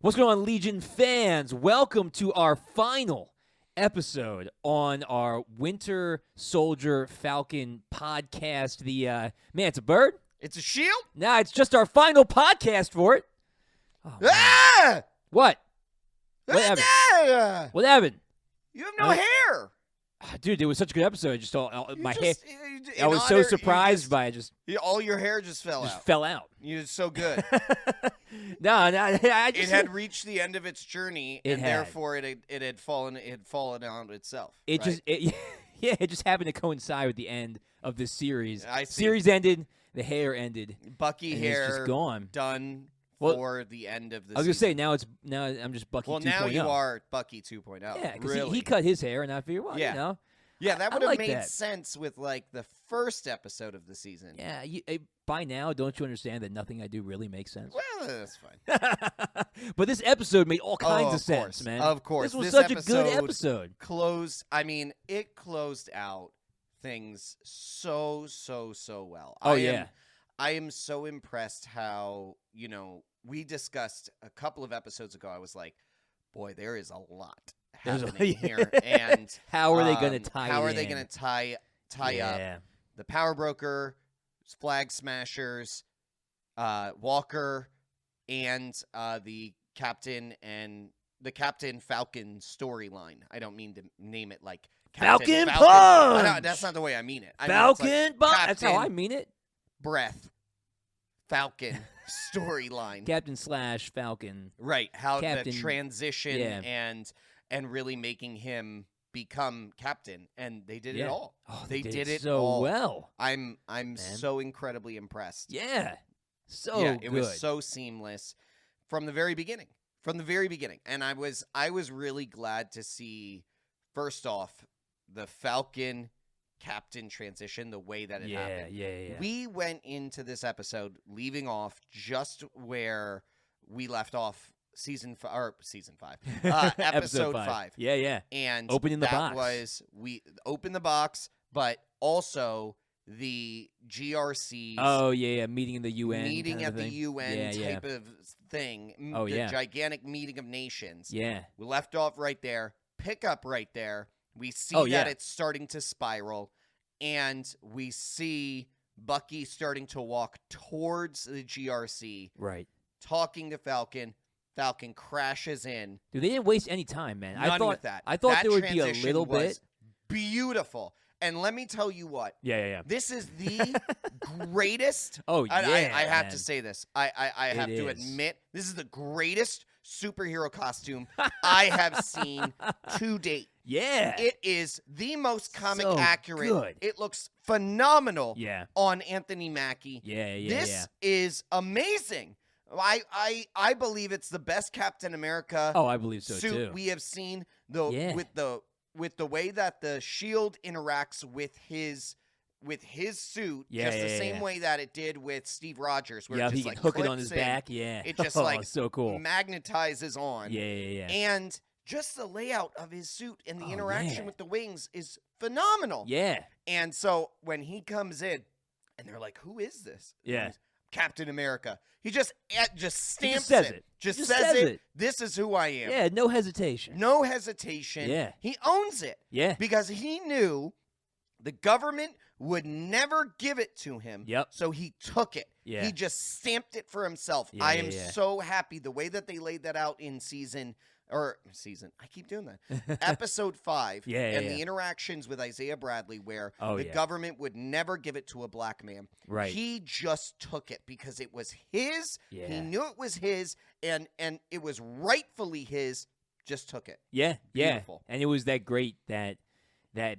What's going on, Legion fans? Welcome to our final episode on our Winter Soldier Falcon podcast. Man, it's a bird? It's a shield? Nah, it's just our final podcast for it. Oh, Ah! what? What happened? Ah! What happened? You have no hair. Dude, it was such a good episode. Just my hair. In I was so honor, surprised by it. Just all your hair just fell out. fell out. You did so good. No, I just, It had reached the end of its journey, It and had. therefore it had fallen on itself. It right? it just happened to coincide with the end of this series. I see. Series ended, the hair ended. Bucky and hair it's just gone. done Well, for the end of the I was gonna season. say now I'm just Bucky 2.0. Well, now you are Bucky 2.0. Yeah, because really. he cut his hair, and I figured, well, Yeah. you know. Yeah, that I would have like made that. sense with like the first episode of the season. Yeah, by now, don't you understand that nothing I do really makes sense? Well, that's fine. But this episode made all kinds of sense, course, man. Of course. This was This such a good episode. It closed out things so well. Oh, yeah. I am so impressed how, we discussed a couple of episodes ago. I was like, boy, there is a lot happening here. And how are they going to tie How it are they in? going to tie up the Power Broker, Flag Smashers, Walker, and the Captain Falcon storyline. I don't mean to name it like Falcon Punch! That's not the way I mean it. Falcon Punch! That's how I mean it. Breath. Falcon storyline. Captain/Falcon. Right. How Captain, the transition yeah. and really making him become captain, and they did it all. Oh, they did it so all. well. I'm so incredibly impressed. Yeah. So yeah, good. it was so seamless from the very beginning. And I was really glad to see, first off, the Falcon captain transition, the way that it happened. Yeah. We went into this episode leaving off just where we left off season 5, episode 5. Yeah. And Opening the that box. was we opened the box, but also the GRC's Oh yeah, meeting in the UN. meeting kind of at the thing. UN Yeah, type of thing. Oh, the yeah. gigantic meeting of nations. Yeah. We left off right there. Pick up right there. We see Oh, that yeah. it's starting to spiral, and we see Bucky starting to walk towards the GRC, Right. talking to Falcon. Falcon crashes in. Dude, they didn't waste any time, man. None with that. I thought That there would be a transition little was bit. beautiful. And let me tell you what. Yeah. This is the greatest. Oh, yeah, I have man. to say this. I have to is. admit, this is the greatest superhero costume I have seen to date. Yeah. It is the most comic So accurate. good. It looks phenomenal Yeah. on Anthony Mackie. Yeah. This is amazing. I believe it's the best Captain America Oh, I believe so suit too. we have seen. Though Yeah. with the way that the shield interacts with his suit, Yeah, just the yeah, same yeah. way that it did with Steve Rogers, where Yeah, it he just can like hook it on clips his in. back. Yeah. It just Oh, like so cool. magnetizes on. Yeah. And just the layout of his suit and the Oh, interaction yeah. with the wings is phenomenal. Yeah. And so when he comes in, and they're like, "Who is this?" Yeah. And he's, Captain America. He just stamps says it. it. Just Just says says it. it. This is who I am. Yeah. No hesitation. No hesitation. Yeah. He owns it. Yeah. Because he knew the government would never give it to him. Yep. So he took it. Yeah. He just stamped it for himself. Yeah, I am yeah. so happy the way that they laid that out in season. I keep doing that. Episode 5. Yeah, and yeah. the interactions with Isaiah Bradley, where Oh, the yeah. government would never give it to a black man. Right. He just took it because it was his. Yeah. He knew it was his, and it was rightfully his. Just took it. Yeah. Beautiful. And it was that great that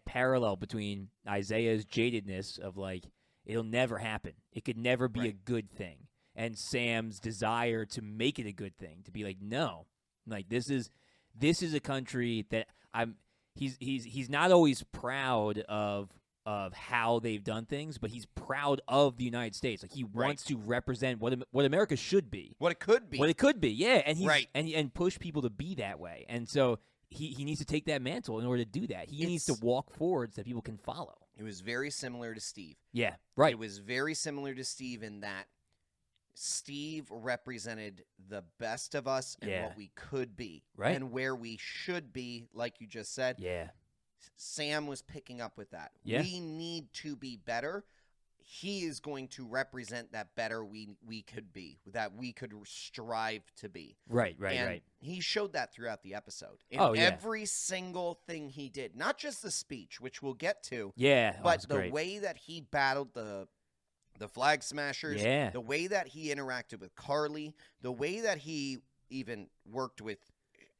parallel between Isaiah's jadedness of like it'll never happen. It could never be a Right. good thing. And Sam's desire to make it a good thing, to be like, no. Like this is a country that he's not always proud of how they've done things, but he's proud of the United States. Like he wants to represent what America should be. What it could be. What it could be, yeah, and he's Right. and push people to be that way. And so he needs to take that mantle in order to do that. He needs to walk forward so that people can follow. It was very similar to Steve. Yeah, right. It was very similar to Steve in that Steve represented the best of us and what we could be, right, and where we should be, like you just said. Yeah. Sam was picking up with that. Yeah. We need to be better. He is going to represent that better we could be, that we could strive to be. Right. And he showed that throughout the episode. In every single thing he did. Not just the speech, which we'll get to. Yeah. But the way that he battled the Flag Smashers, the way that he interacted with Carly, the way that he even worked with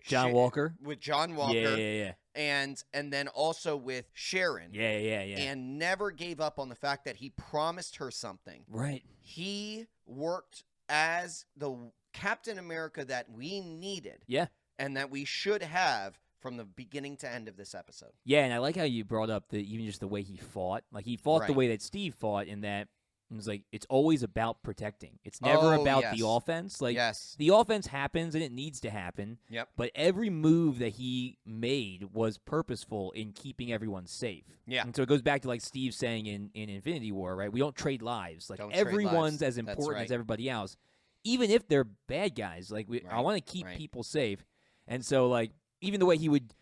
John Walker. With John Walker. Yeah. And then also with Sharon. Yeah. And never gave up on the fact that he promised her something. Right. He worked as the Captain America that we needed. Yeah. And that we should have from the beginning to end of this episode. Yeah, and I like how you brought up even just the way he fought. Like, he fought the way that Steve fought, in that it was like, it's always about protecting. It's never about the offense. Like, the offense happens and it needs to happen. Yep. But every move that he made was purposeful in keeping everyone safe. Yeah. And so it goes back to, like, Steve saying in Infinity War, right? We don't trade lives. Like, don't everyone's as important as everybody else, even if they're bad guys. Like, I want to keep people safe. And so, like, even the way he would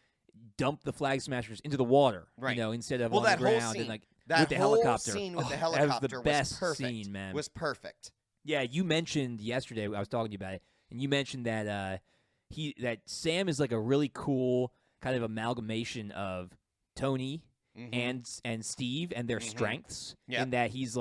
dump the Flag Smashers into the water, you know, instead of on the ground, and like that with the whole helicopter. Scene with the helicopter was the best was perfect. Scene, man. Was perfect. Yeah, you mentioned yesterday, I was talking to you about it, and you mentioned that that Sam is like a really cool kind of amalgamation of Tony and Steve and their strengths. In that he's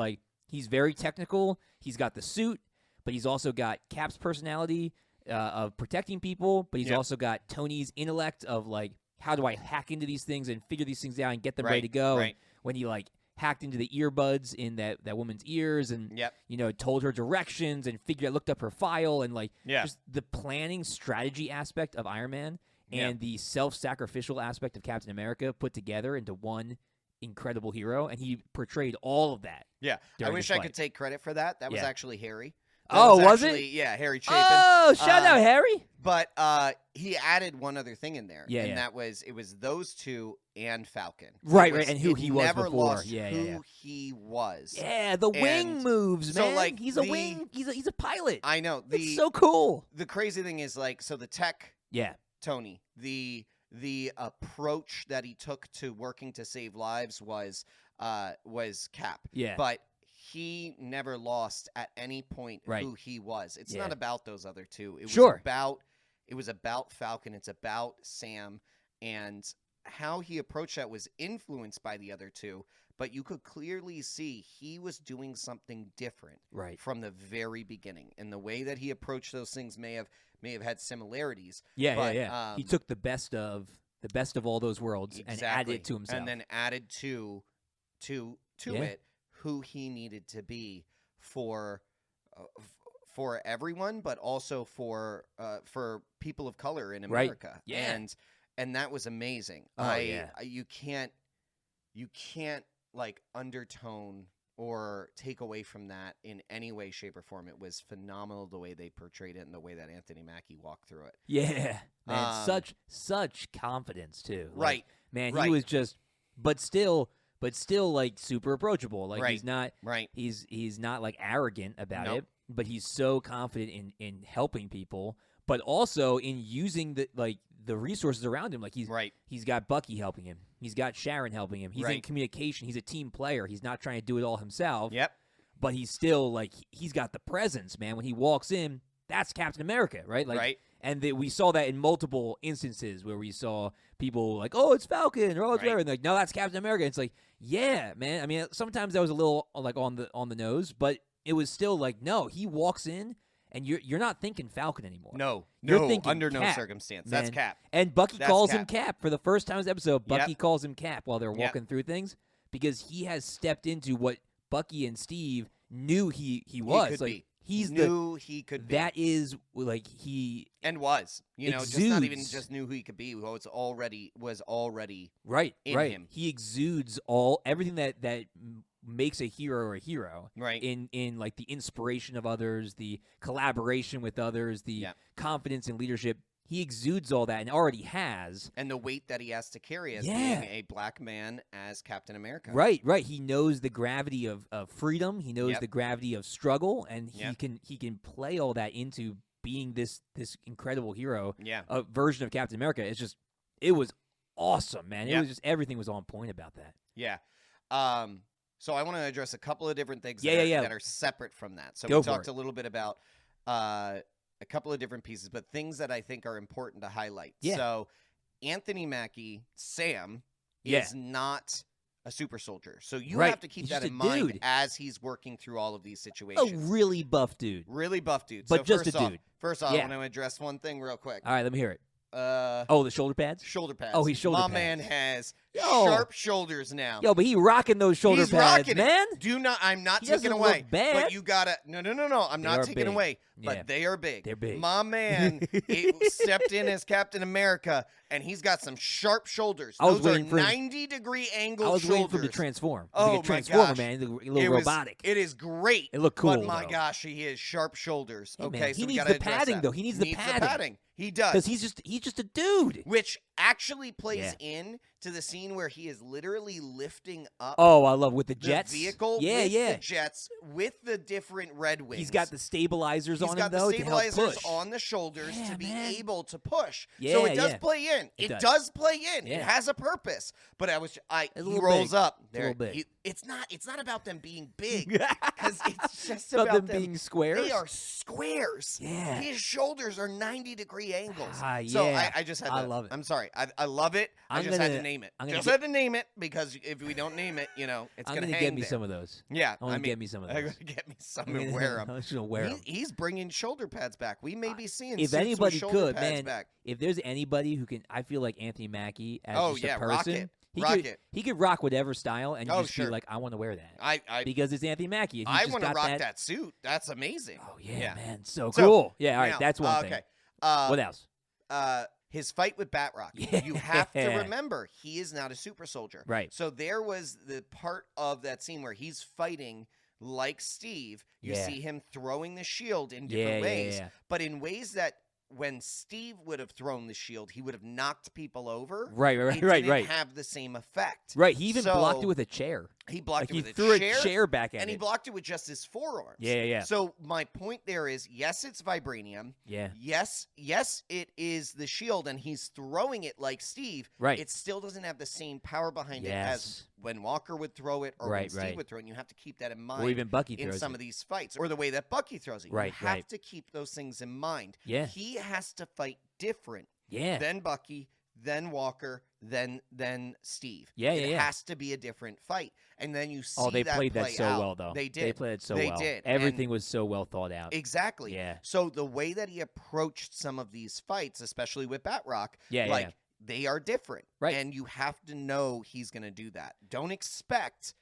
very technical. He's got the suit, but he's also got Cap's personality of protecting people, but he's also got Tony's intellect of, like, how do I hack into these things and figure these things out and get them ready to go? And when he, like, hacked into the earbuds in that woman's ears and, you know, told her directions and looked up her file, and, like, just the planning strategy aspect of Iron Man and the self-sacrificial aspect of Captain America put together into one incredible hero, and he portrayed all of that. Yeah. I wish I could take credit for that. That was actually Harry. Was it? Yeah, Harry Chapin. Oh, shout out Harry. But he added one other thing in there. That was those two and Falcon. Right, and who he was never before. Lost who he was. Yeah, the wing moves, man. So, like, he's a wing. He's a pilot. I know. It's so cool. The crazy thing is, like, so the tech. Yeah. Tony, the approach that he took to working to save lives was Cap. Yeah. But he never lost at any point who he was. It's not about those other two. It was about Falcon. It's about Sam, and how he approached that was influenced by the other two. But you could clearly see he was doing something different from the very beginning, and the way that he approached those things may have had similarities. Yeah. He took the best of all those worlds and added it to himself, and then added to it who he needed to be for everyone, but also for people of color in America. And that was amazing. You can't like undertone or take away from that in any way, shape, or form. It was phenomenal the way they portrayed it and the way that Anthony Mackie walked through it. Yeah, man, such confidence too. Like, man, he was just, but still like super approachable. Like he's not he's not like arrogant about it, but he's so confident in helping people, but also in using the resources around him. Like he's got Bucky helping him. He's got Sharon helping him. He's in communication. He's a team player. He's not trying to do it all himself. Yep. But he's still like, he's got the presence, man. When he walks in, that's Captain America, right? Like, and we saw that in multiple instances where we saw people like, oh, it's Falcon, or oh, it's whatever. And like, no, that's Captain America. And it's like, yeah, man. I mean, sometimes that was a little like on the nose, but it was still like, no, he walks in. And you're not thinking Falcon anymore. No, you're thinking under Cap, no circumstance. That's Cap. And Bucky calls him Cap for the first time in this episode. Bucky calls him Cap while they're walking through things, because he has stepped into what Bucky and Steve knew he was. Could like be. He's he could be. That is like he and was. You know, exudes. just not even just knew who he could be. Was already in him. He exudes everything that makes a hero a hero. Right. In like the inspiration of others, the collaboration with others, the confidence and leadership. he exudes all that and already has. And the weight that he has to carry as being a black man as Captain America. Right. He knows the gravity of freedom. He knows the gravity of struggle, and he can play all that into being this incredible hero. A version of Captain America. It was awesome, man. It was just everything was on point about that. Yeah. So I want to address a couple of different things that are separate from that. So we talked a little bit about a couple of different pieces, but things that I think are important to highlight. Yeah. So Anthony Mackie, Sam, is not a super soldier. So you have to keep that in mind as he's working through all of these situations. A really buff dude. But so just a dude. First off, I want to address one thing real quick. All right, let me hear it. The shoulder pads? Shoulder pads. Oh, he's shoulder pads. My man has sharp shoulders now. But he rocking those shoulder pads, man. I'm not taking away. Bad. But you gotta no. I'm not taking away. But they are big. They're big. My man stepped in as Captain America, and he's got some sharp shoulders. Those are 90-degree angle shoulders. I was waiting for him to transform. Oh, a transformer, man. A little robotic. It is great. It looked cool, but my gosh, he has sharp shoulders. Hey, okay, man, so he we needs gotta the padding, though. He needs the padding. He does. Because he's just a dude. Which actually plays in to the scene where he is literally lifting up. Oh, I love with the jets. The vehicle with the jets with the different red wings. He's got the stabilizers on him, though, to help push. He's got the stabilizers on the shoulders to be able to push. So it does play in. It does play in. It has a purpose. But he rolls up. It's a little big. It's not about them being big. Because it's just about them being squares. They are squares. Yeah. His shoulders are 90-degree angles. So I just had to. I love it. I'm sorry. I love it. I just had to name it. Had to name it because if we don't name it, it's going to hang get me there. some of those. Yeah. Get me some of those. I'm going to get me some and wear them. I'm just going to wear them. He's bringing shoulder pads back. We may be seeing if anybody could, man, back. If there's anybody who can, I feel like Anthony Mackie as just a person. He could rock whatever style and just be like, I want to wear that. Because it's Anthony Mackie. I want to rock that suit. That's amazing. Oh, yeah, man. So cool. Yeah, all right. That's one thing. Okay. What else? His fight with Batroc. Yeah. You have to remember, he is not a super soldier. Right. So there was the part of that scene where he's fighting like Steve. You see him throwing the shield in different ways, but in ways that when Steve would have thrown the shield, he would have knocked people over. Right. He didn't have the same effect. Right. He even blocked it with a chair. He blocked it with a chair. He threw a chair back at it. And he blocked it with just his forearms. Yeah. So my point there is, yes, it's vibranium. Yeah. Yes, it is the shield, and he's throwing it like Steve. Right. It still doesn't have the same power behind it as when Walker would throw it or when Steve would throw it. And you have to keep that in mind. Or even Bucky throws in some of these fights. Or the way that Bucky throws it. Right, you have to keep those things in mind. Yeah. He has to fight different than Bucky, then Walker, then Steve. Yeah, it has to be a different fight. And then you see they that played play that so out. well, though. They did. They played it so well. They did. Everything was so well thought out. Exactly. Yeah. So the way that he approached some of these fights, especially with Batroc, they are different. Right. And you have to know he's going to do that. Don't expect,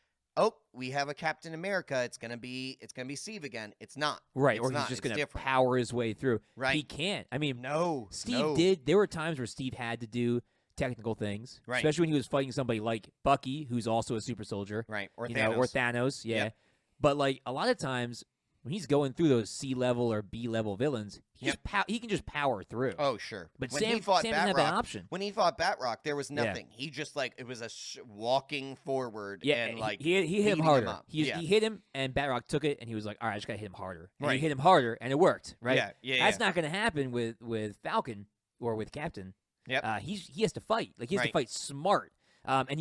we have a Captain America. It's gonna be Steve again. It's not. Right. Or he's just going to power his way through. Right. He can't. I mean, Steve did. There were times where Steve had to do technical things, especially when he was fighting somebody like Bucky, who's also a super soldier, right? Or Thanos. Or Thanos, Yep. But like a lot of times when he's going through those C-level or B-level villains, he can just power through. Oh, sure. But Sam didn't have that option. When he fought Batroc, there was nothing. He just it was a walking forward. Yeah, and he hit him harder. He hit him, and Batroc took it, and he was like, "All right, I just gotta hit him harder." And he hit him harder, and it worked. Right? Yeah. That's not gonna happen with Falcon or with Captain. Yep. He has to fight. Like he has to fight smart. And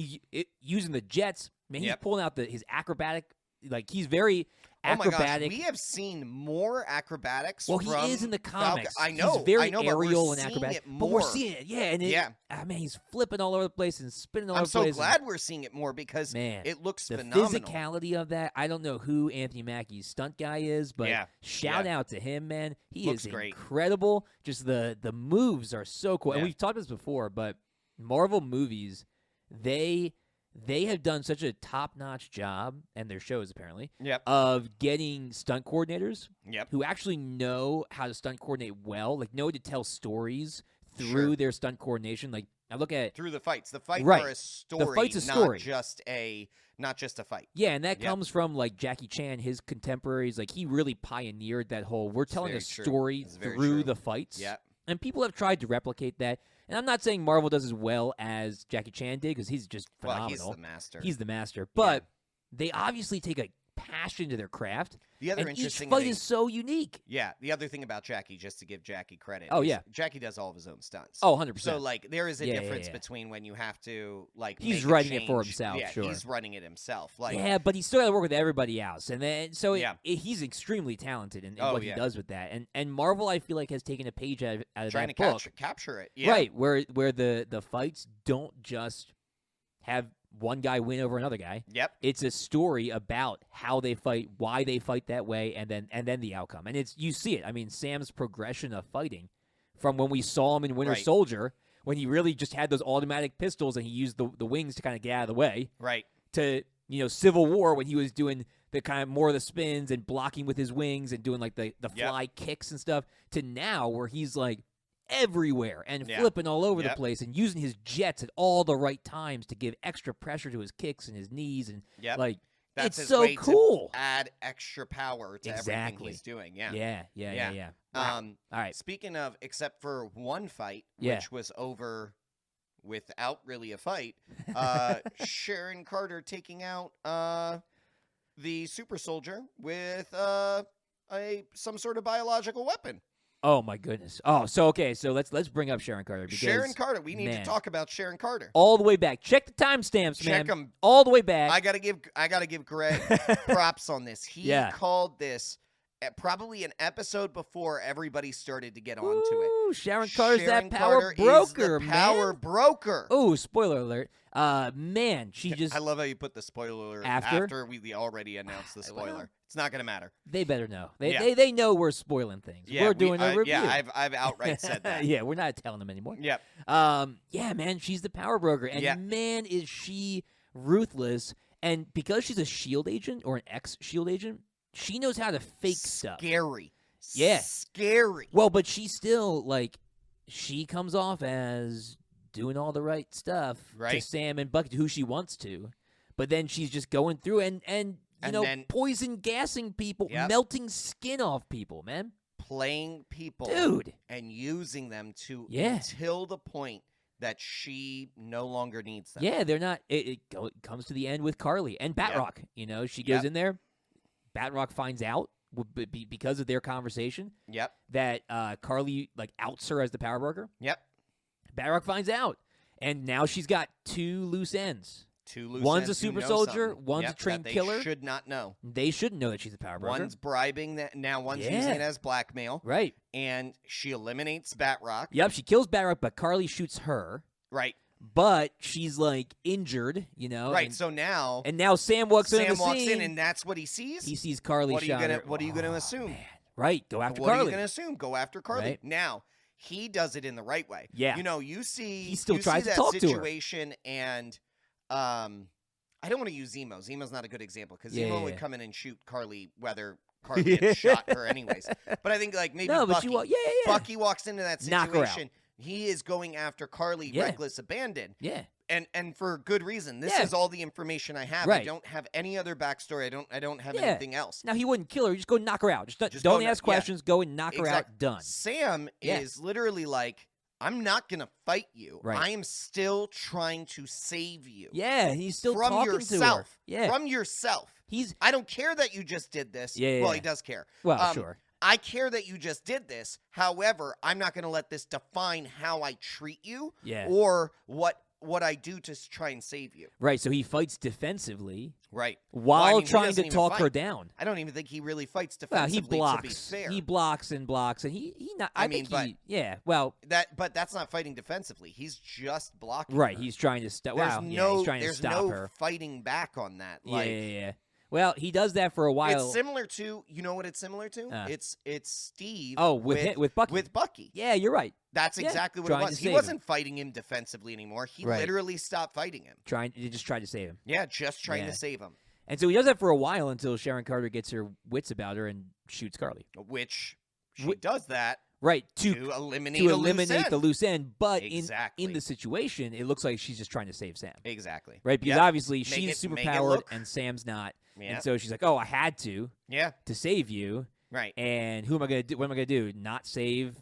using the jets. Man, he's pulling out his acrobatic. Like he's very acrobatic. Oh my gosh, we have seen more acrobatics. Well, he is in the comics. Falcon. I know. He's very aerial and acrobatic. But we're seeing it. Yeah, and man, he's flipping all over the place and spinning all over the place. I'm so glad we're seeing it more because it looks phenomenal. The physicality of that. I don't know who Anthony Mackie's stunt guy is, but shout out to him, man. He looks is great. Incredible. Just the moves are so cool. Yeah. And we've talked about this before, but Marvel movies, they have done such a top-notch job, and their shows apparently, of getting stunt coordinators who actually know how to stunt coordinate well, like know to tell stories through their stunt coordination. Like I look at through the fights. The fights are a story. The fight's a story, not just a fight. Yeah, and that comes from like Jackie Chan, his contemporaries. Like he really pioneered that whole. We're telling a story through the fights. Yeah. And people have tried to replicate that. And I'm not saying Marvel does as well as Jackie Chan did, because he's just phenomenal. Well, he's the master. He's the master. But they obviously take a passion to their craft. The other and interesting each fight thing, is so unique. Yeah, the other thing about Jackie, just to give Jackie credit. Oh, yeah. Jackie does all of his own stunts. Oh, 100%. So, like, there is a difference yeah. between when you have to, like, he's make a writing it for change. himself, Yeah, sure. he's running it himself. Like, yeah, but he's still got to work with everybody else. And then, so he's extremely talented in what he does with that. And Marvel, I feel like, has taken a page out of trying that to book. capture it. Yeah. Right, where the fights don't just have one guy win over another guy. Yep. It's a story about how they fight, why they fight that way, and then the outcome. And you see it. I mean, Sam's progression of fighting from when we saw him in Winter Soldier, when he really just had those automatic pistols and he used the wings to kind of get out of the way. Right. To, Civil War, when he was doing the kind of more of the spins and blocking with his wings and doing like the fly kicks and stuff, to now where he's like everywhere and flipping all over the place and using his jets at all the right times to give extra pressure to his kicks and his knees and like that's it's his way cool. To add extra power to everything he's doing. Yeah. Wow. All right. Speaking of, except for one fight, which was over without really a fight, Sharon Carter taking out the super soldier with some sort of biological weapon. Oh my goodness! Oh, so let's bring up Sharon Carter. Because, Sharon Carter, we need to talk about Sharon Carter. All the way back. Check the timestamps, man. Check them all the way back. I gotta give Greg props on this. He called this probably an episode before everybody started to get onto it. Sharon Carter's Sharon that power Carter broker, is the power broker. Oh, spoiler alert! Man, she just. I love how you put the spoiler alert after we already announced the spoiler. It's not going to matter. They better know. They know we're spoiling things. Yeah, we're doing a review. Yeah, I've outright said that. Yeah, we're not telling them anymore. Yep. Yeah, man, she's the power broker, and man, is she ruthless. And because she's a S.H.I.E.L.D. agent or an ex-S.H.I.E.L.D. agent, she knows how to fake stuff. Scary. Yeah. Scary. Well, but she still, she comes off as doing all the right stuff to Sam and Bucky, who she wants to. But then she's just going through and then poison gassing people, melting skin off people, man. Playing people. Dude. And using them until the point that she no longer needs them. Yeah, they're not. It comes to the end with Carly and Batroc. She goes in there. Batroc finds out because of their conversation that Carly outs her as the power broker. Yep. Batroc finds out, and now she's got two loose ends. One's a super soldier, one's a trained killer. They should not know. They shouldn't know that she's a power broker. One's bribing that. Now one's using it as blackmail. Right. And she eliminates Batroc. Yep, she kills Batroc, but Carly shoots her. Right. But she's injured, Right. So now. And now Sam walks in. Sam walks in, and that's what he sees. He sees Carly. What are you gonna assume? Man. Right. Go after What Carly. are you gonna assume? Go after Carly. Right. Now he does it in the right way. Yeah. You see. He still tries to that talk to her. situation, and I don't want to use Zemo. Zemo's not a good example because Zemo would come in and shoot Carly, whether Carly had shot her anyways. But I think maybe Bucky. Bucky walks into that situation. Knock her out. He is going after Carly, reckless abandon. Yeah. And for good reason. This is all the information I have. Right. I don't have any other backstory. I don't have anything else. Now he wouldn't kill her. You just go knock her out. Just don't ask questions. Go and knock her out. Done. Sam is literally I'm not going to fight you. Right. I am still trying to save you. Yeah, he's still from talking yourself. To her. Yeah. From yourself. I don't care that you just did this. Yeah. Well, he does care. Well, sure. I care that you just did this. However, I'm not going to let this define how I treat you or what I do to try and save you. Right, so he fights defensively. Right. While trying to talk her down. I don't even think he really fights defensively. Well, he blocks. To be fair. He blocks and blocks, and he not. But that's not fighting defensively. He's just blocking. Right. Her. He's trying to stop. He's trying to stop her. Fighting back on that. Yeah. Well, he does that for a while. It's similar to, you know what it's similar to? It's Steve. Oh, with Bucky. With Bucky. Yeah, you're right. That's exactly what it was. He wasn't fighting him defensively anymore. He literally stopped fighting him. He just tried to save him. Yeah, just trying to save him. And so he does that for a while until Sharon Carter gets her wits about her and shoots Carly. Which she does that. Right, to eliminate the loose end. But in the situation, it looks like she's just trying to save Sam. Exactly. Right, because obviously she's superpowered and Sam's not. And so she's like, oh, I had to. Yeah. To save you. Right. And who am I going to do? What am I going to do? Not save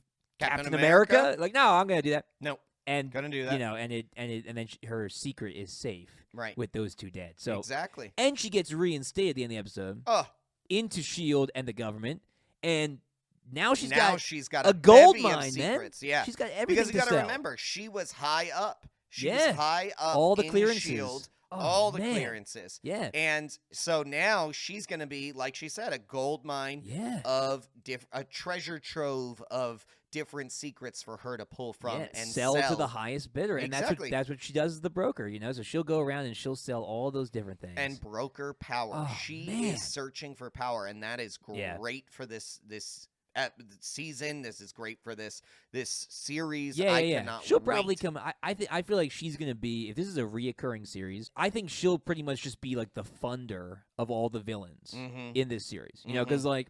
Captain America? Like, no, I'm gonna do that. No, and gonna do that. And then her secret is safe, right? With those two dead. So exactly. And she gets reinstated at the end of the episode. Into S.H.I.E.L.D. and the government, and now she's got a gold bevy mine, of secrets. man. Yeah, she's got everything because you got to remember, she was high up. She was high up. All the in clearances. S.H.I.E.L.D., Oh, all the man. clearances. Yeah. And so now she's going to be, like she said, a gold mine of a treasure trove of different secrets for her to pull from and sell to the highest bidder. And exactly. that's what she does as the broker, So she'll go around and she'll sell all those different things. And broker power. Oh, she man. is searching for power, and that is great for this season. This is great for this series. She'll probably come. I feel like she's gonna be, if this is a reoccurring series, I think she'll pretty much just be like the funder of all the villains in this series. Because like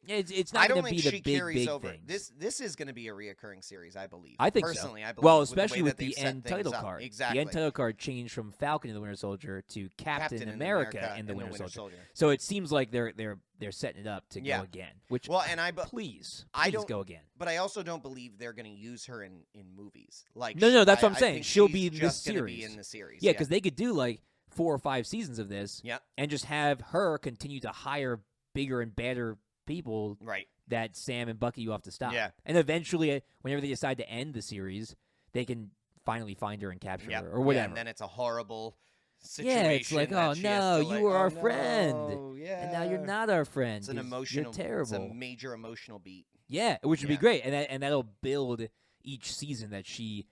it's not going to be the big over. things. This is going to be a reoccurring series, I believe. I think personally, so. I believe. Well, especially with the end title card. Exactly. The end title card changed from Falcon and the Winter Soldier to Captain America and the Winter Soldier. So it seems like they're setting it up to go again. Which please go again. But I also don't believe they're going to use her in movies. Like no, that's what I'm saying. She'll be in this series. Be in the series. Yeah, because they could do like 4 or 5 seasons of this. Yeah. And just have her continue to hire bigger and better people. Right. That Sam and Bucky you have to stop. Yeah. And eventually, whenever they decide to end the series, they can finally find her and capture her or whatever. And then it's a horrible situation. Yeah, it's like, oh no, you were our friend. Yeah. And now you're not our friend. It's an emotional, you're terrible. It's a major emotional beat. Yeah, which would be great. And that'll build each season that she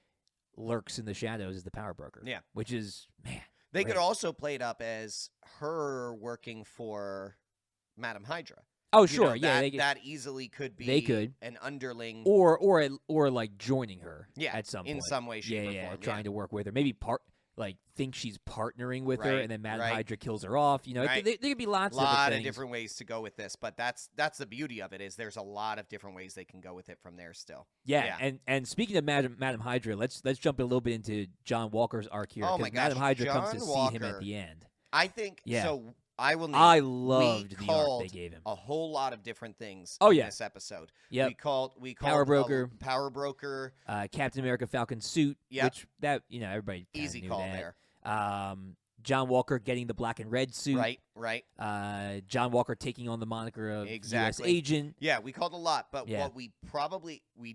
lurks in the shadows as the power broker. Yeah. Which is, man. They could also play it up as her working for Madam Hydra. Oh, sure. That easily could be an underling. Or like joining her at some point. In some way, shape, or form. Trying to work with her. Maybe think she's partnering with her, and then Madam Hydra kills her off. There could be lots of different ways to go with this, but that's the beauty of it, is there's a lot of different ways they can go with it from there still. Yeah. And speaking of Madam Hydra, let's jump a little bit into John Walker's arc here. Oh my gosh, Madam Hydra John comes to Walker, see him at the end. I think so. I loved the arc they gave him. A whole lot of different things in this episode. Yeah, we called Power Broker, Captain America Falcon suit, which everybody easy knew call that. there. John Walker getting the black and red suit. Right. John Walker taking on the moniker of U.S. agent. Yeah, we called a lot, but what we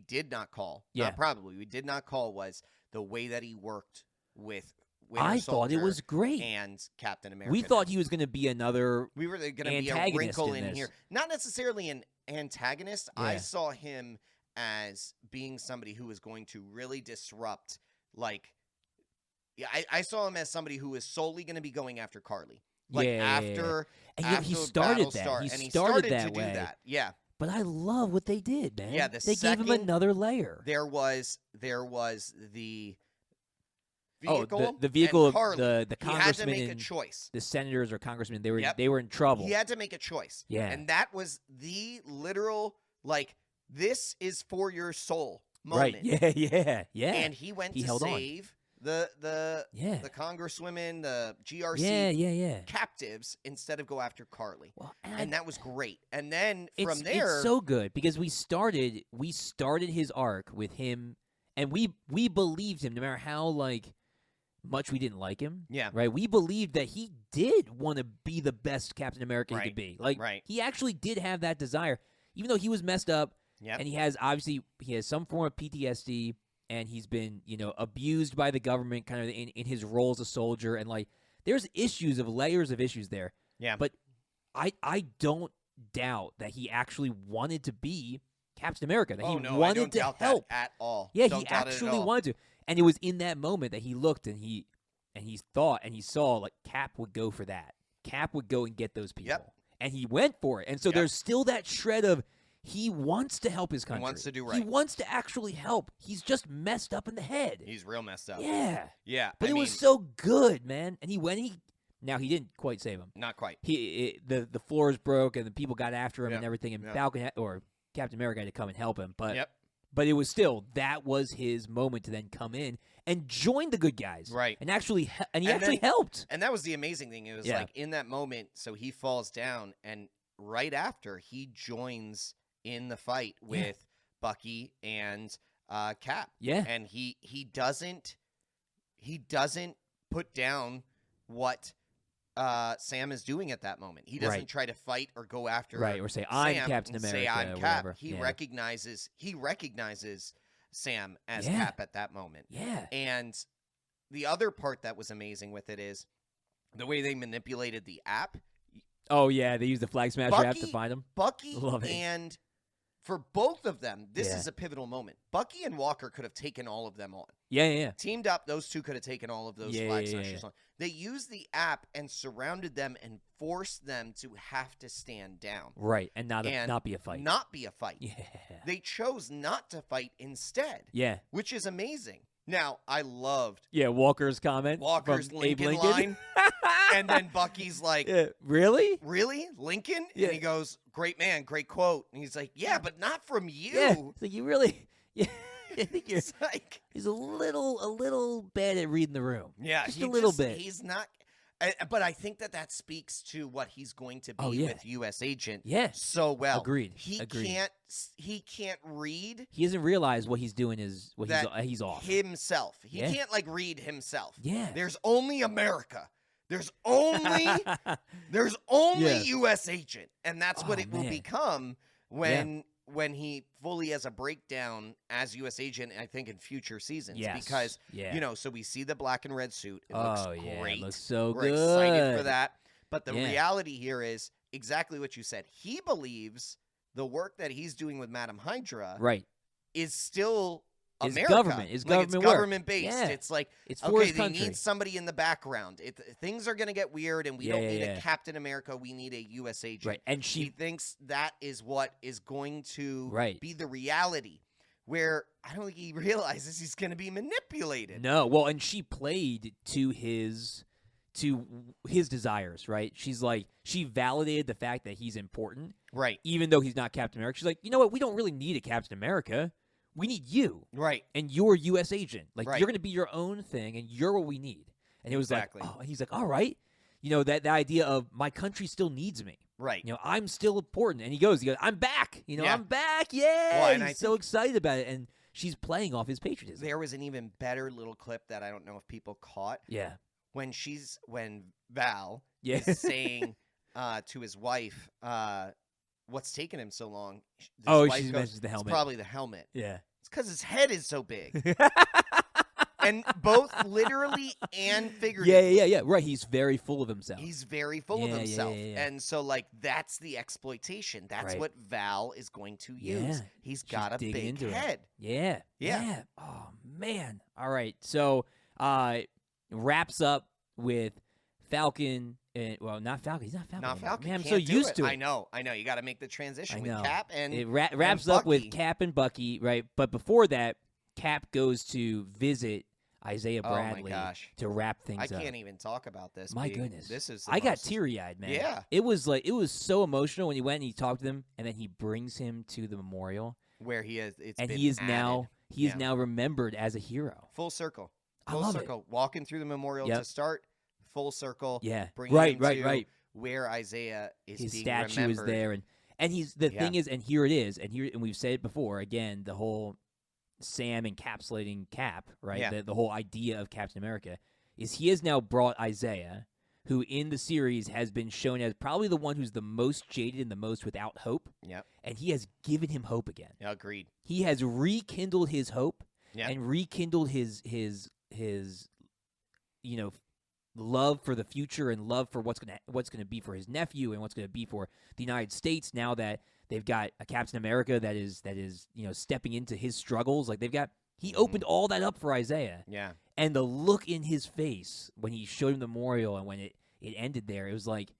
did not call, we did not call was the way that he worked with Winter thought it was great. And Captain America. We thought he was going to be another We were going to be a wrinkle in here. Not necessarily an antagonist. Yeah. I saw him as being somebody who was going to really disrupt, I saw him as somebody who was solely going to be going after Carly. After he started that. He started that to way. do that. Yeah. But I love what they did, man. Yeah, they gave him another layer. There was the vehicle. The vehicle of the congressman. He had to make a choice. The senators or congressmen, they were in trouble. He had to make a choice. Yeah. And that was the literal, this is for your soul moment. Right. Yeah. And he went to save the congresswomen, the GRC captives, instead of go after Carly. Well, and that was great. And then from there, it's so good because we started his arc with him, and we believed him no matter how much we didn't like him. Yeah. Right. We believed that he did want to be the best Captain America he could be. He actually did have that desire, even though he was messed up. Yep. And he has some form of PTSD, and he's been, abused by the government kind of in his role as a soldier. And there's layers of issues there. Yeah. But I don't doubt that he actually wanted to be Captain America. That he wanted I don't to doubt help that at all. Yeah, don't he doubt actually it at wanted to. And it was in that moment that he looked and he thought and he saw Cap would go for that. Cap would go and get those people. Yep. And he went for it. And so there's still that shred of he wants to help his country. He wants to do right. He wants to actually help. He's just messed up in the head. He's real messed up. Yeah. Yeah. But it was so good, man. And now he didn't quite save him. Not quite. The floors broke and the people got after him and everything. And Yep. Falcon or Captain America had to come and help him. But Yep. But it was still, that was his moment to then come in and join the good guys. Right. And actually helped. And that was the amazing thing. It was in that moment, so he falls down, and right after, he joins in the fight with Bucky and Cap. Yeah. And he doesn't put down what Sam is doing at that moment. He doesn't try to fight or go after or say I'm Sam Captain and America. say I'm or Cap. whatever. He recognizes Sam as Yeah. Cap at that moment. Yeah. And the other part that was amazing with it is the way they manipulated the app. Oh yeah, they use the Flag Smasher app to find him. Bucky Love it. and for both of them, this Yeah. is a pivotal moment. Bucky and Walker could have taken all of them on. Yeah. Teamed up, those two could have taken all of those Yeah, Flag yeah, Smashers yeah. on. They used the app and surrounded them and forced them to have to stand down. Right, and not be a fight. Not be a fight. Yeah. They chose not to fight instead. Yeah. Which is amazing. Now, I loved Walker's comment. Walker's from Abe Lincoln line. And then Bucky's like, really? Really? Lincoln? Yeah. And he goes, great man, great quote. And he's like, yeah, but not from you. Yeah. It's like, you really... Yeah. I think It's like, he's a little bad at reading the room. yeah, just a little bit. He's not... But I think that speaks to what he's going to be with U.S. Agent so well. Agreed. He can't read. He doesn't realize what he's doing is he's off. Himself. He can't read himself. Yeah. There's only America. There's only U.S. Agent, and that's what it will become when he fully has a breakdown as U.S. Agent, I think, in future seasons. Yes. Because, so we see the black and red suit. It looks great. It looks so We're good. excited for that. But the reality here is exactly what you said. He believes the work that he's doing with Madam Hydra is still America. It's like government it's government based. Yeah. It's like, it's for his they country. need somebody in the background. Things are going to get weird, and we don't need a Captain America. We need a U.S. agent. Right. And she thinks that is what is going to be the reality, where I don't think he realizes he's going to be manipulated. No. Well, and she played to his desires, right? She's like, she validated the fact that he's important. Right. Even though he's not Captain America. She's like, you know what? We don't really need a Captain America. We need you. Right. And you're a U.S. agent. Like, you're going to be your own thing, and you're what we need. And it was like, oh, and he's like, all right. You know, that the idea of my country still needs me. Right. You know, I'm still important. And he goes, I'm back. You know, I'm back. Yeah. Well, and he's so excited about it. And she's playing off his patriotism. There was an even better little clip that I don't know if people caught. Yeah. When Val is saying to his wife, what's taking him so long? She mentions the helmet. It's probably the helmet. Yeah. It's because his head is so big. And both literally and figuratively. Yeah. Right. He's very full of himself. He's very full of himself. Yeah. And so, that's the exploitation. That's what Val is going to use. Yeah. He's got a big head. Yeah. Oh, man. All right. So, wraps up with Falcon. Not Falcon. He's not Falcon. Not Falcon. Man, I'm so used to it. I know. You got to make the transition with Cap and it wraps up with Cap and Bucky, right? But before that, Cap goes to visit Isaiah Bradley to wrap things up. I can't even talk about this. My goodness. This is I got teary-eyed, man. Yeah. It was so emotional when he went and he talked to them, and then he brings him to the memorial where he is. He is now remembered as a hero. Full circle. I love it. Walking through the memorial to start. Full circle. Yeah. Bringing him to where Isaiah is his being statue remembered. is there, and he's the thing is, and here it is, and we've said it before. Again, the whole Sam encapsulating Cap, right? Yeah. The whole idea of Captain America is he has now brought Isaiah, who in the series has been shown as probably the one who's the most jaded and the most without hope. Yep. And he has given him hope again. Yeah, agreed. He has rekindled his hope and rekindled his love for the future and love for what's gonna be for his nephew and what's gonna be for the United States now that they've got a Captain America that is stepping into his struggles. Like he opened all that up for Isaiah. Yeah. And the look in his face when he showed him the memorial and when it ended there, it was like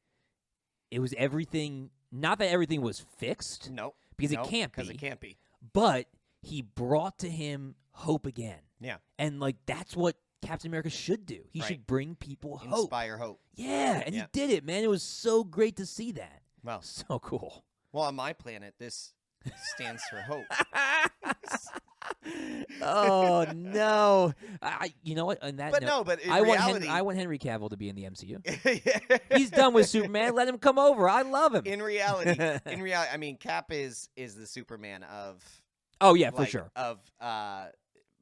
it was everything. Not that everything was fixed. Nope. Because it can't be. Because it can't be. But he brought to him hope again. Yeah. And that's what Captain America should do. He should bring people hope. Inspire hope. Yeah, and he did it, man. It was so great to see that. Well, so cool. Well, on my planet, this stands for hope. Oh no! You know what? On that note, but in I reality, want Henry Cavill to be in the MCU. He's done with Superman. Let him come over. I love him. In reality, I mean, Cap is the Superman of Oh yeah, for like, sure. Of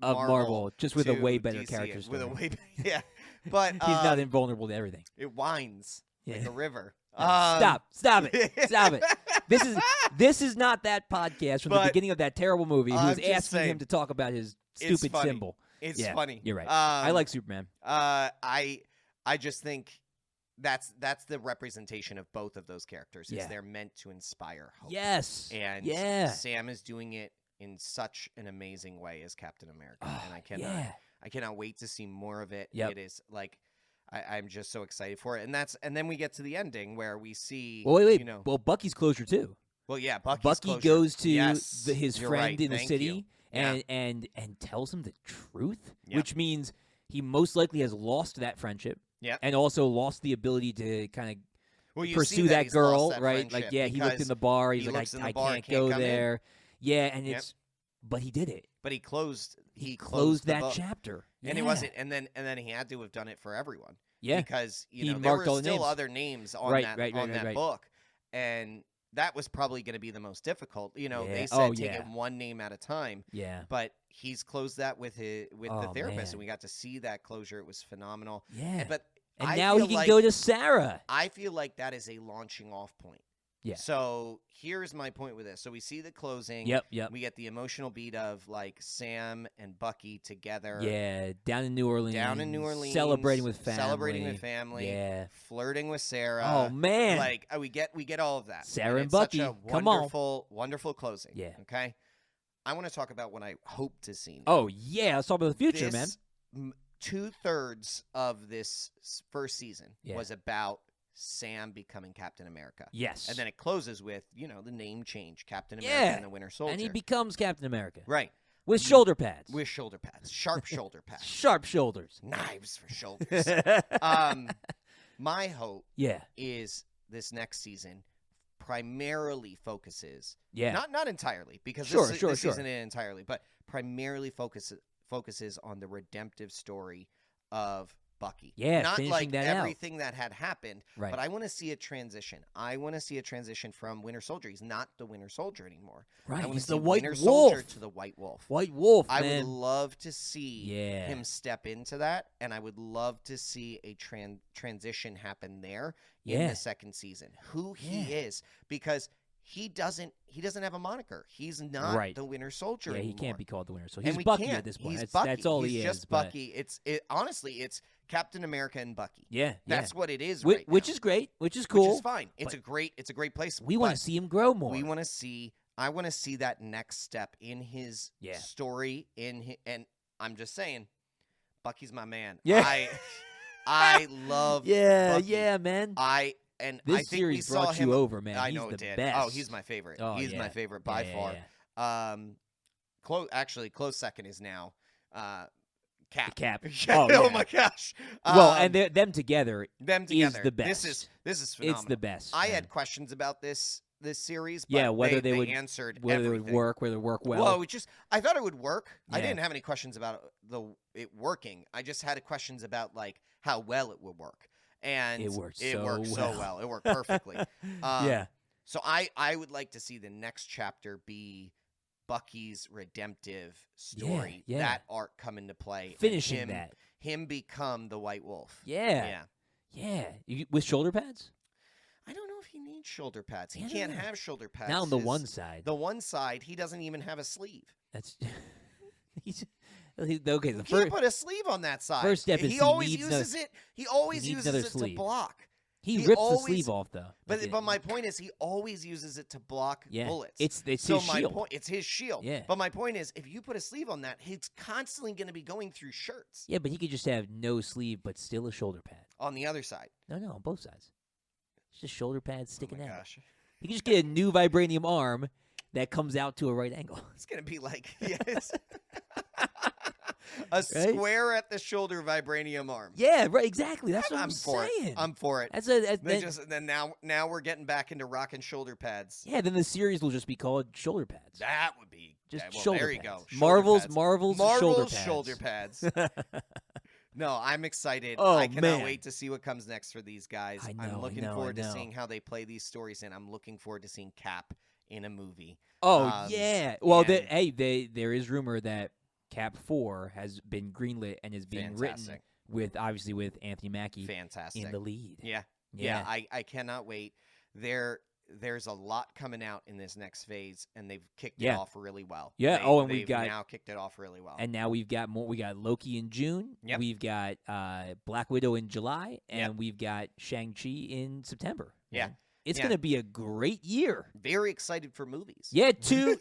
Marvel, just with a to way better DC, character with a story. yeah, but He's not invulnerable to everything. it winds like Yeah. a river. Stop it, stop it. This is not that podcast from the But beginning of that terrible movie I'm who's just asking saying, him to talk about his it's stupid funny. symbol. It's Yeah, funny. You're right. I like Superman. I just think that's the representation of both of those characters. Is they're meant to inspire hope. Yes. And yeah. Sam is doing it in such an amazing way as Captain America, and I cannot wait to see more of it. Yep. It is like I'm just so excited for it, and then we get to the ending where we see. Well, wait. You know, well, Bucky's closure too. well, yeah, Bucky goes to yes, his you're friend right. in the Thank city you. and tells him the truth, Yep. which means he most likely has lost that friendship. Yep. And also lost the ability to kind of well, you pursue see that he's girl, lost that right? Like, friendship yeah, he looked in because the bar. He's he like, looks in I the bar, can't can't go come in. there. Yeah, and Yep. but he did it. But he closed closed the that book. chapter, and it wasn't. And then he had to have done it for everyone. Yeah, because He there marked were all the still names. other names on that book, and that was probably going to be the most difficult. You know, they said take it one name at a time. Yeah, but he's closed that with the therapist, man. and we got to see that closure. It was phenomenal. Yeah, but and now he can go to Sarah. I feel like that is a launching off point. Yeah. So here's my point with this. So we see the closing. Yep. We get the emotional beat of like Sam and Bucky together. Yeah, down in New Orleans. Celebrating with family. Yeah. Flirting with Sarah. Oh man. Like we get all of that. Sarah and it's Bucky. Such a Come wonderful, wonderful closing. Yeah. Okay. I want to talk about what I hope to see now. Oh yeah, let's talk about the future, man. 2/3 of this first season Yeah. was about Sam becoming Captain America. Yes. And then it closes with, the name change, Captain America Yeah. and the Winter Soldier. And he becomes Captain America. Right. With shoulder pads. With shoulder pads. Sharp shoulder pads. Sharp shoulders. Knives for shoulders. My hope is this next season primarily focuses, not entirely, because this season isn't entirely, but primarily focuses on the redemptive story of Bucky. Yeah, not like that everything that had happened, right. But I want to see a transition. I want to see a transition from Winter Soldier. He's not the Winter Soldier anymore. Right, I he's the White Winter Wolf. Soldier to the White Wolf. White Wolf, I man. would love to see him step into that, and I would love to see a transition happen there in the second season. Who he is, because he doesn't have a moniker. He's not the Winter Soldier anymore. He can't be called the Winter Soldier. He's Bucky at this point. That's all he is. He's just Bucky. Honestly, it's Captain America and Bucky. Yeah, that's what it is. Which is great. Which is cool. Which is fine. It's a great place. We want to see him grow more. I want to see that next step in his story. And I'm just saying, Bucky's my man. Yeah. I love. Bucky. Yeah, man. This I think series brought you over, man. I know it did. Best. Oh, he's my favorite. He's my favorite by far. Yeah. Close second is now Cap. Cap. Oh my gosh. Well, and them together. Is the best. This is phenomenal. It's the best. I had questions about this series. But whether they would answered whether everything. It would work, whether it work well. Well, I thought it would work. I didn't have any questions about it working. I just had questions about like how well it would work. And it worked so well. It worked perfectly. So I would like to see the next chapter be Bucky's redemptive story. That arc come into play. Finishing him become the White Wolf. Yeah. With shoulder pads? I don't know if he needs shoulder pads. He can't have shoulder pads. Not on the one side. The one side, he doesn't even have a sleeve. That's okay. You can't put a sleeve on that side. First step is he always uses it. He always uses it to block. He rips the sleeve off though. But my point is, he always uses it to block bullets. It's his shield. It's his shield. Yeah. But my point is, if you put a sleeve on that, he's constantly going to be going through shirts. Yeah, but he could just have no sleeve, but still a shoulder pad on the other side. No, on both sides. It's just shoulder pads sticking out. Gosh. He can just get a new vibranium arm that comes out to a right angle. It's going to be like a square at the shoulder vibranium arm. Yeah, right. Exactly. That's what I'm saying. I'm for it. Then now we're getting back into rocking shoulder pads. Yeah. Then the series will just be called shoulder pads. That would be just shoulder there pads. You go. Marvel's shoulder pads. No, I'm excited. I cannot wait to see what comes next for these guys. I'm looking forward to seeing how they play these stories, and I'm looking forward to seeing Cap in a movie. Oh, yeah. Well, and- there is rumor that Cap 4 has been greenlit and is being written with Anthony Mackie Fantastic. in the lead. Yeah. I cannot wait. There's a lot coming out in this next phase, and they've kicked it off really well. Yeah. And they've now kicked it off really well. And now we've got more. We got Loki in June. Yep. We've got Black Widow in July, and we've got Shang-Chi in September. Yeah. Man. It's going to be a great year. Very excited for movies. Yeah, two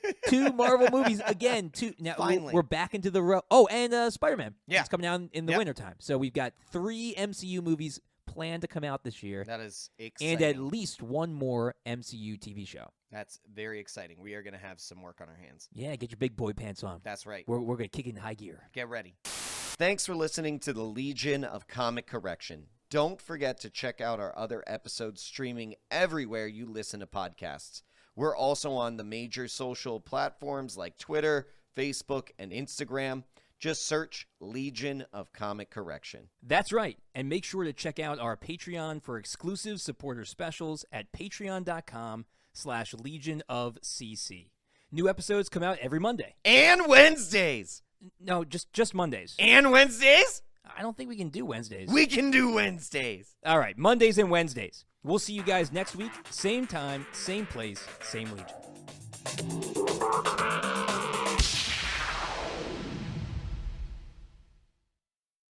Marvel movies again. Now Finally. we're back into the row. Oh, and Spider-Man. Yeah. It's coming out in the wintertime. So we've got 3 MCU movies planned to come out this year. That is exciting. And at least one more MCU TV show. That's very exciting. We are going to have some work on our hands. Yeah, get your big boy pants on. That's right. We're going to kick in high gear. Get ready. Thanks for listening to the Legion of Comic Correction. Don't forget to check out our other episodes streaming everywhere you listen to podcasts. We're also on the major social platforms like Twitter, Facebook, and Instagram. Just search Legion of Comic Correction. That's right. And make sure to check out our Patreon for exclusive supporter specials at patreon.com/Legion of CC. New episodes come out every Monday. And Wednesdays. No, just Mondays. And Wednesdays? I don't think we can do Wednesdays. We can do Wednesdays. All right, Mondays and Wednesdays. We'll see you guys next week. Same time, same place, same Legion.